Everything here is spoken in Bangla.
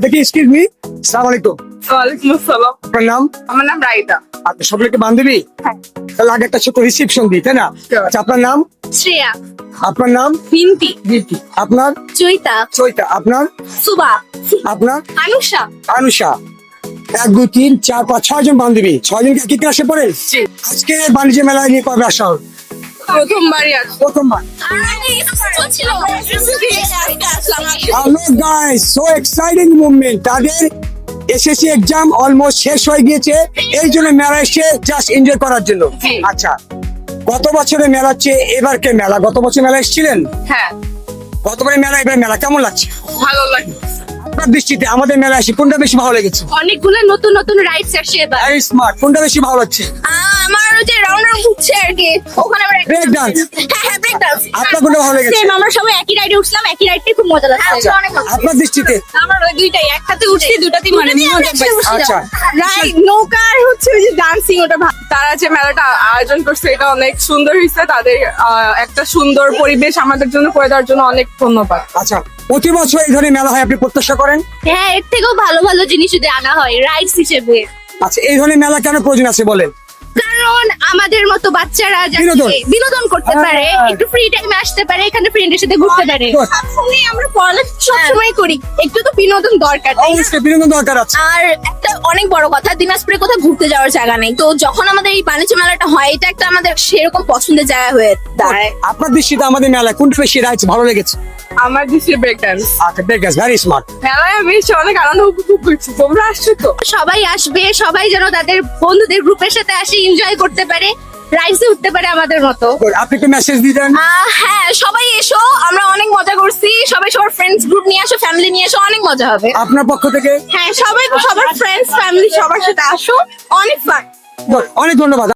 দেখি এক্সকিউজ মি, আসসালামু আলাইকুম। ওয়ালাইকুম আসসালাম। আপনার নাম? আমার নাম রাইতা। আপনি সকলকে বান্ধবী? হ্যাঁ। তাহলে আগে একটা ছোট রিসেপশন দিই, তাই না? আচ্ছা, আপনার নাম? শ্রেয়া, আপনার নাম? বিনতি, দীপ্তি। আপনার? চৈতা, চৈতা। আপনার? সুবা, আপনার? আনুষা। আনুষা। 1 2 3 4 5 6 জন বান্ধবী। 6 জন কি ক্লাসে পড়েন? জি। আজকে বাণিজ্য মেলায় নিয়ে কবে আসা হলো? প্রথমবারই আসছি। প্রথমবার। Hello guys, so exciting movement. তাদের এসএসসি এক্সাম অলমোস্ট শেষ হয়ে গিয়েছে, এই জন্য মেলা এসে জাস্ট এনজয় করার জন্য। জি। আচ্ছা, গত বছরে মেলা হচ্ছে, এবারকে মেলা। গত বছর মেলা এসেছিলেন? হ্যাঁ, গতবারের মেলা এবার মেলা কেমন লাগছে ভালো লাগে। আপনার দৃষ্টিতে? আমাদের মেলা এসে কোনটা বেশি ভালো লেগেছে? অনেকগুলো নতুন নতুন রাইডস আসছে এবার। Very smart. কোনটা বেশি ভালো লাগছে? আমার ওই যে রাউন্ডার ঘুরছে আর কি, ওখানে আমরা ব্রেক ডান্স। হ্যাঁ ব্রেক ডান্স। আপনার কোনটা ভালো লেগেছে? সেম, আমরা সবাই একই রাইডে উঠলাম, একই রাইডটাই খুব মজা লাগছে। আচ্ছা, আপনার দৃষ্টিতে? আমার ওই দুইটাই একসাথে উঠছি, দুটাতেই মানে মজা পাইছি। আচ্ছা, রাইড নৌকা আর হচ্ছে ওই যে ডান্সিং, ওটা তারা যে মেলাটা আয়োজন করছে এটা অনেক সুন্দর হয়েছে। তাদের একটা সুন্দর পরিবেশ আমাদের জন্য করে দেওয়ার জন্য অনেক ধন্যবাদ। আচ্ছা, প্রতি বছর এই ধরনের মেলা হয়, আপনি প্রত্যাশা করেন? হ্যাঁ, এর থেকেও ভালো ভালো জিনিস যদি আনা হয় রাইডস হিসেবে। আচ্ছা, এই ধরনের মেলা কেন প্রয়োজন আছে বলেন? কারণ আমাদের মতো বাচ্চারা যাতে বিনোদন। বিনোদন করতে পারে, হ্যাঁ। একটু ফ্রি টাইমে আসতে পারে, এখানে ফ্রেন্ডের সাথে ঘুরতে পারে। Good. আসলে আমরা পড়ালেখা সবসময় করি, একটু তো বিনোদন দরকার, তাই না? অবশ্যই বিনোদন দরকার আছে। আর একটা অনেক বড় কথা, দিনাজপুরে কোথাও ঘুরতে যাওয়ার জায়গা নেই, তো যখন আমাদের এই বাণিজ্য মেলাটা হয়, এটা একটা আমাদের সেরকম পছন্দের জায়গা হয়ে দাঁড়ায়। আপনার দৃষ্টিতে আমাদের মেলায় কোনটা বেশি রাইডস ভালো লেগেছে? আমার দেশে ব্রেক ডান্স। আচ্ছা, বেগাস, ভেরি স্মার্ট। মেলায় আমি এসে অনেক আনন্দ উপভোগ করছি। তোমরা আসছো তো? সবাই আসবে, সবাই যেন তাদের বন্ধুদের গ্রুপের সাথে আসে এনজয় করতে পারে, রাইডসে উঠতে পারে আমাদের মতো। আপনি একটু মেসেজ দিতেন? হ্যাঁ, সবাই এসো, আমরা অনেক মজা করছি, সবাই সবার ফ্রেন্ডস গ্রুপ নিয়ে আসো, ফ্যামিলি নিয়ে এসো, অনেক মজা হবে। আপনার পক্ষ থেকে? হ্যাঁ, সবাই সবার ফ্রেন্ডস ফ্যামিলি সবার সাথে আসো, অনেক ফান। অনেক ধন্যবাদ।